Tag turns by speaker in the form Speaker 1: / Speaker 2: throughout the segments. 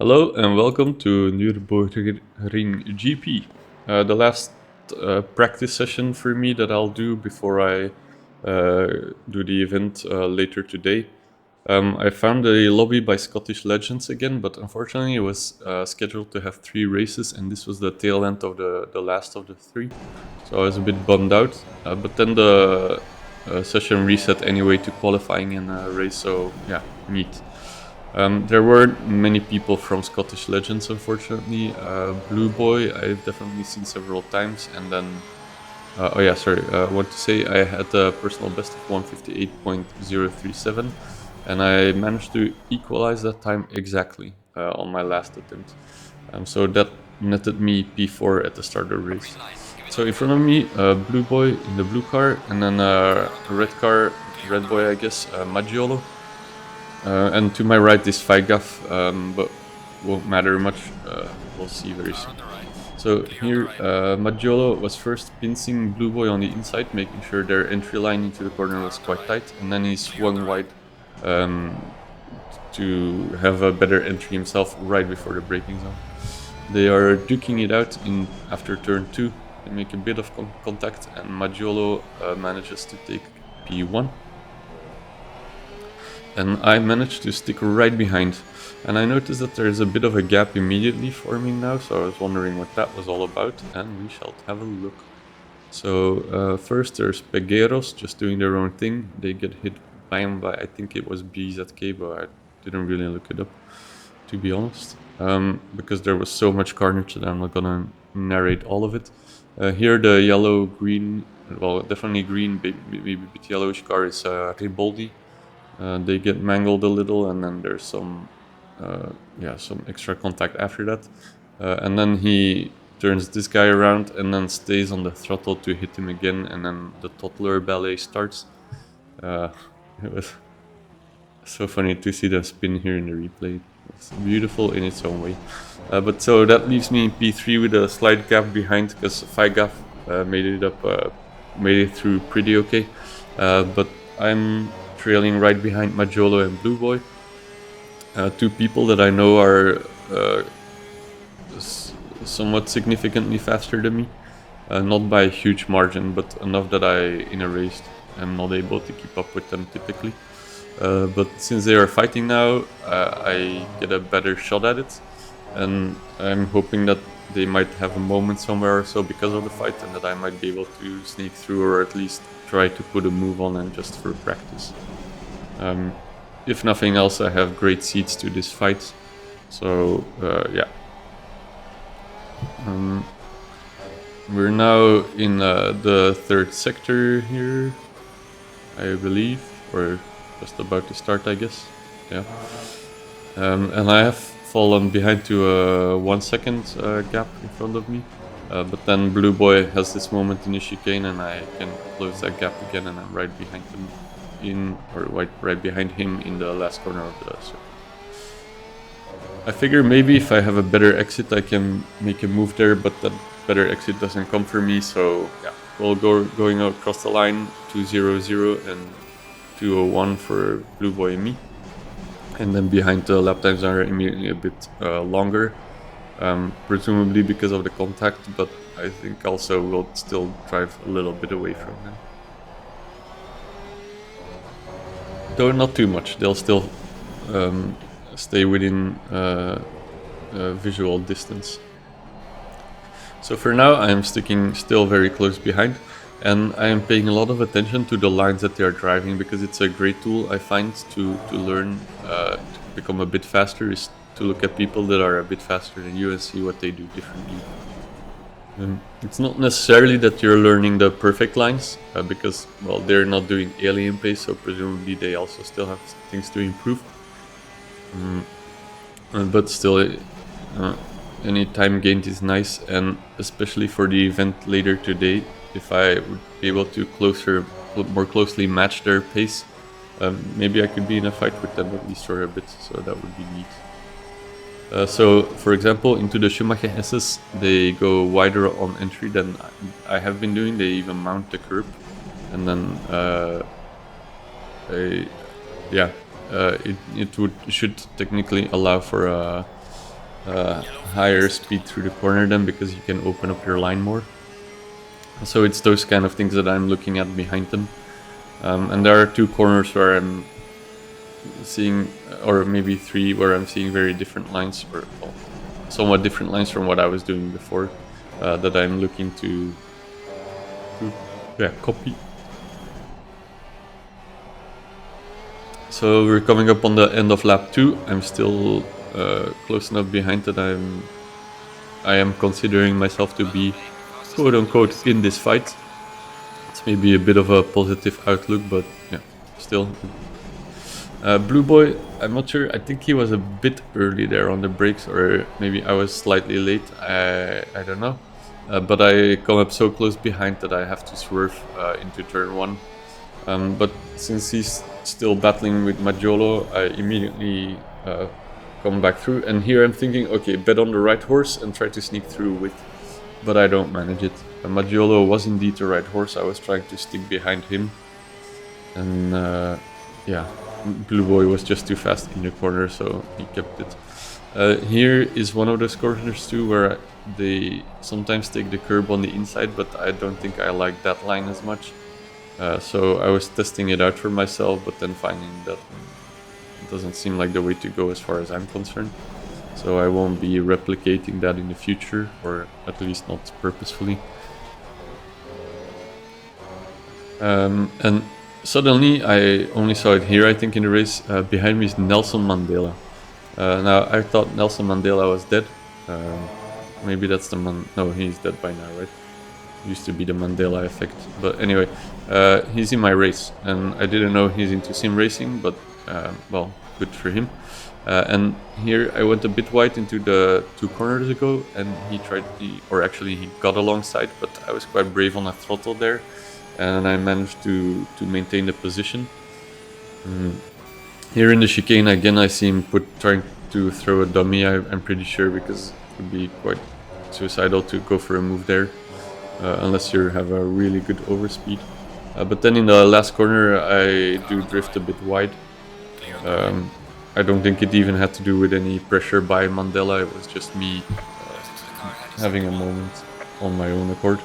Speaker 1: Hello and welcome to Nürburgring GP. The last practice session for me that I'll do before I do the event later today. I found a lobby by Scottish Legends again, but unfortunately it was scheduled to have 3 races, and this was the tail end of the last of the 3. So I was a bit bummed out. But then the session reset anyway to qualifying in a race, so yeah, neat. There weren't many people from Scottish Legends, unfortunately. Blue Boy, I've definitely seen several times, and then I want to say I had a personal best of 158.037, and I managed to equalize that time exactly on my last attempt. So that netted me P4 at the start of the race. So in front of me, Blue Boy in the blue car, and then red car, Red Boy, I guess, Maggiolo. And to my right is Figaf, but won't matter much. We'll see very soon. So here, Maggiolo was first pincing Blue Boy on the inside, making sure their entry line into the corner was quite tight, and then he swung wide to have a better entry himself right before the braking zone. They are duking it out in after turn 2. They make a bit of contact, and Maggiolo manages to take P1. And I managed to stick right behind. And I noticed that there's a bit of a gap immediately forming now, so I was wondering what that was all about, and we shall have a look. So first there's Pegueros just doing their own thing. They get hit by I think it was BZK, but I didn't really look it up, to be honest, because there was so much carnage that I'm not gonna narrate all of it. Here the yellow, green, well definitely green, maybe a bit yellowish car is Riboldi. They get mangled a little, and then there's some extra contact after that. And then he turns this guy around and then stays on the throttle to hit him again, and then the toddler ballet starts. It was so funny to see the spin here in the replay. It's beautiful in its own way. But so that leaves me in P3 with a slight gap behind, because Figaf made it through pretty okay. But I'm trailing right behind Maggiolo and Blue Boy. Two people that I know are somewhat significantly faster than me. Not by a huge margin, but enough that in a race, I'm not able to keep up with them typically. But since they are fighting now, I get a better shot at it. And I'm hoping that they might have a moment somewhere or so because of the fight, and that I might be able to sneak through, or at least try to put a move on and just for practice. If nothing else, I have great seats to this fight, so yeah. We're now in the third sector here, I believe, or just about to start, I guess. Yeah. And I have fallen behind to a 1 second gap in front of me. But then Blue Boy has this moment in the chicane, and I can close that gap again, and I'm right behind him right behind him in the last corner of the circle. I figure maybe if I have a better exit, I can make a move there, but that better exit doesn't come for me. So yeah, we'll going across the line 2:00 and 2:01 for Blue Boy and me. And then behind the lap times are immediately a bit longer, presumably because of the contact, but I think also we'll still drive a little bit away from them. Though not too much, they'll still stay within visual distance. So for now I'm sticking still very close behind, and I am paying a lot of attention to the lines that they are driving, because it's a great tool I find to learn to become a bit faster, is to look at people that are a bit faster than you and see what they do differently. It's not necessarily that you're learning the perfect lines, because, well, they're not doing alien pace, so presumably they also still have things to improve. But still, any time gained is nice, and especially for the event later today, if I would be able to more closely match their pace, maybe I could be in a fight with them at least for a bit, so that would be neat. So, for example, into the Schumacher S's, they go wider on entry than I have been doing. They even mount the curb, and then it should technically allow for higher speed through the corner then, because you can open up your line more. So it's those kind of things that I'm looking at behind them. And there are 2 corners where I'm seeing, or maybe 3, where I'm seeing very different lines, or well, somewhat different lines from what I was doing before, that I'm looking to copy. So we're coming up on the end of lap 2. I'm still close enough behind that I am considering myself to be quote-unquote in this fight. It's maybe a bit of a positive outlook, but yeah, still. Blue Boy, I'm not sure. I think he was a bit early there on the brakes, or maybe I was slightly late. I don't know. But I come up so close behind that I have to swerve into turn 1. But since he's still battling with Maggiolo, I immediately come back through. And here I'm thinking, okay, bet on the right horse and try to sneak through with, but I don't manage it. Maggiolo was indeed the right horse. I was trying to stick behind him, and yeah, Blue Boy was just too fast in the corner, so he kept it. Here is one of those corners too where they sometimes take the curb on the inside, but I don't think I like that line as much. So I was testing it out for myself, but then finding that it doesn't seem like the way to go as far as I'm concerned. So I won't be replicating that in the future, or at least not purposefully. And suddenly I only saw it here, I think, in the race. Behind me is Nelson Mandela. Now I thought Nelson Mandela was dead. Maybe that's the no, he's dead by now, right? Used to be the Mandela effect. But anyway, he's in my race, and I didn't know he's into sim racing, but well, good for him. And here I went a bit wide into the 2 corners ago, and he got alongside, but I was quite brave on a throttle there, and I managed to maintain the position. Here in the chicane again, I see him trying to throw a dummy, I'm pretty sure, because it would be quite suicidal to go for a move there, unless you have a really good overspeed. But then in the last corner I do drift a bit wide. I don't think it even had to do with any pressure by Mandela. It was just me having a moment on my own accord.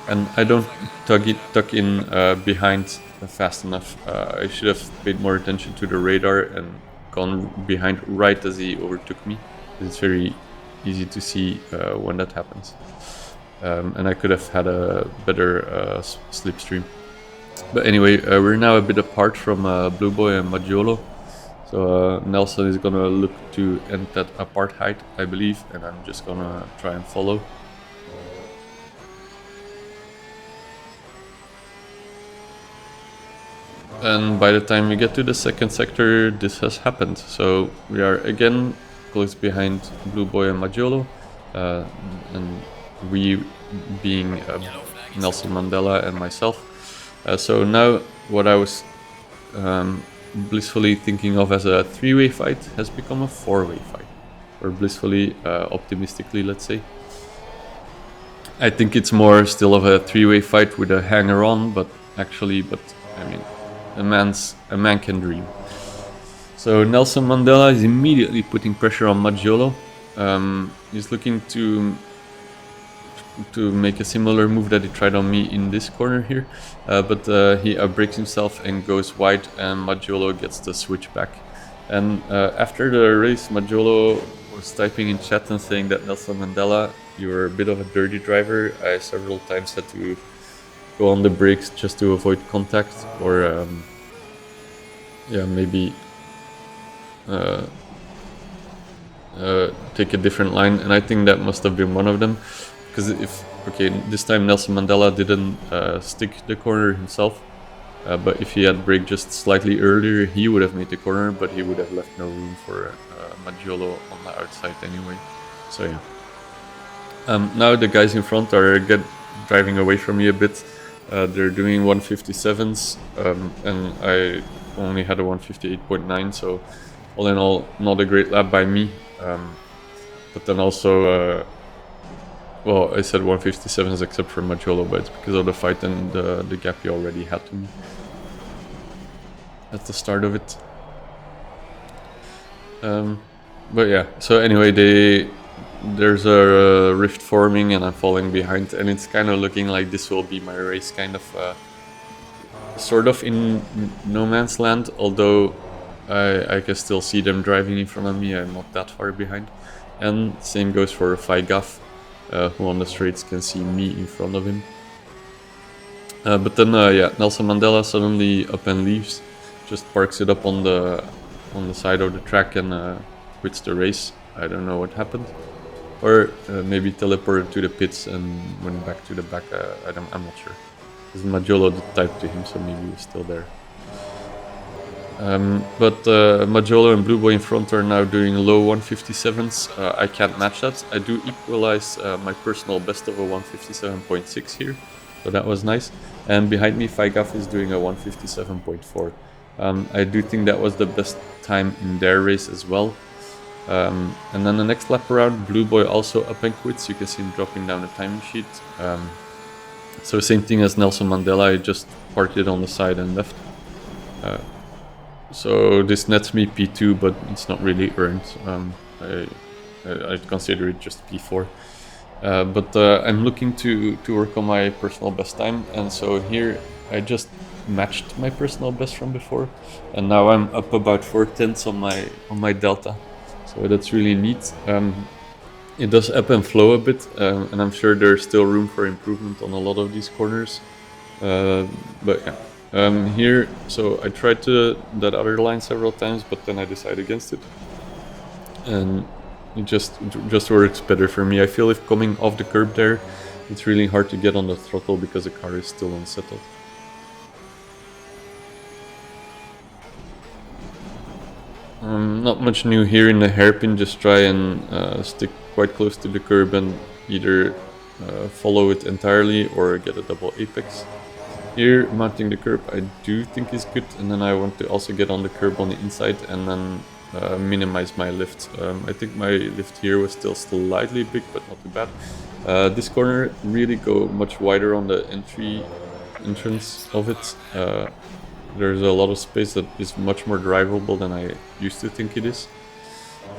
Speaker 1: And I don't tuck in behind fast enough. I should have paid more attention to the radar and gone behind right as he overtook me. It's very easy to see when that happens. And I could have had a better slipstream. But anyway, we're now a bit apart from Blue Boy and Maggiolo. So Nelson is gonna look to end that apartheid, I believe, and I'm just gonna try and follow. And by the time we get to the second sector, this has happened. So we are again close behind Blue Boy and Maggiolo, and we being Nelson Mandela and myself. So now what I was blissfully thinking of as a 3-way fight has become a 4-way fight, or blissfully, optimistically, let's say. I think it's more still of a 3-way fight with a hanger-on, but I mean, a man can dream. So Nelson Mandela is immediately putting pressure on Maggiolo. He's looking to make a similar move that he tried on me in this corner here, but he outbrakes himself and goes wide, and Maggiolo gets the switch back. And after the race, Maggiolo was typing in chat and saying that Nelson Mandela, you were a bit of a dirty driver. I several times had to go on the brakes just to avoid contact, or maybe take a different line, and I think that must have been one of them. Because this time Nelson Mandela didn't stick the corner himself, but if he had braked just slightly earlier, he would have made the corner, but he would have left no room for Maggiolo on the outside anyway. So yeah. Now the guys in front are driving away from me a bit. They're doing 157s, and I only had a 158.9, so all in all, not a great lap by me. But then also, well, I said 157s except for Maggiolo, but it's because of the fight and the gap he already had to me at the start of it. But yeah, so anyway, there's a rift forming and I'm falling behind, and it's kind of looking like this will be my race, kind of sort of in no man's land, although I can still see them driving in front of me. I'm not that far behind. And same goes for Faigaf, who on the straights can see me in front of him. But then, yeah, Nelson Mandela suddenly up and leaves, just parks it up on the side of the track and quits the race. I don't know what happened, or maybe teleported to the pits and went back to the back. I'm not sure. Because Majolo did type to him, so maybe he was still there. But Majolo and Blue Boy in front are now doing low 157s. I can't match that. I do equalize my personal best of a 157.6 here, so that was nice. And behind me, Faigaf is doing a 157.4. I do think that was the best time in their race as well. And then the next lap around, Blue Boy also up and quits. You can see him dropping down the timing sheet. So same thing as Nelson Mandela, I just parked it on the side and left. So this nets me P2, but it's not really earned. I'd consider it just P4. But I'm looking to work on my personal best time, and so here I just matched my personal best from before, and now I'm up about 4/10 on my delta. So that's really neat. It does ebb and flow a bit, and I'm sure there's still room for improvement on a lot of these corners. But yeah. Here, so I tried that other line several times, but then I decided against it, and it just works better for me. I feel if coming off the curb there, it's really hard to get on the throttle because the car is still unsettled. Not much new here in the hairpin. Just try and stick quite close to the curb and either follow it entirely or get a double apex. Here, mounting the curb I do think is good, and then I want to also get on the curb on the inside and then minimize my lift. I think my lift here was still slightly big, but not too bad. This corner really go much wider on the entrance of it. There's a lot of space that is much more drivable than I used to think it is.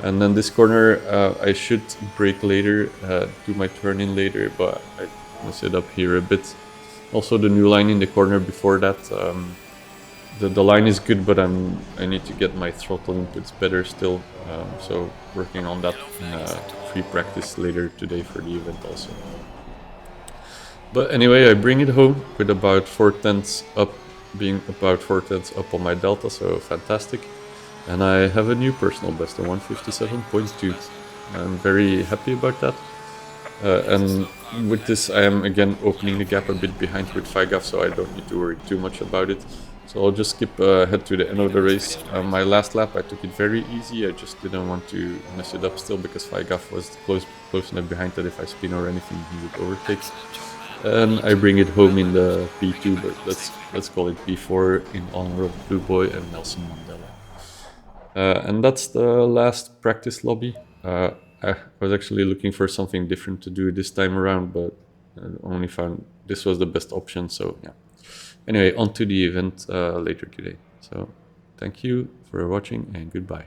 Speaker 1: And then this corner, I should brake later, do my turn in later, but I mess it up here a bit. Also, the new line in the corner before that, the line is good, but I need to get my throttle inputs better still. So working on that in free practice later today for the event also. But anyway, I bring it home with about 4/10 up, being about 4/10 up on my delta, so fantastic. And I have a new personal best of 157.2. I'm very happy about that. And with this, I am again opening the gap a bit behind with Faigaf, so I don't need to worry too much about it. So I'll just skip ahead to the end of the race. My last lap, I took it very easy. I just didn't want to mess it up still because Faigaf was close enough behind that if I spin or anything, he would overtake. And I bring it home in the P2, but let's call it P4 in honor of Blue Boy and Nelson Mandela. And that's the last practice lobby. I was actually looking for something different to do this time around, but I only found this was the best option, so yeah. Anyway, on to the event later today. So thank you for watching and goodbye.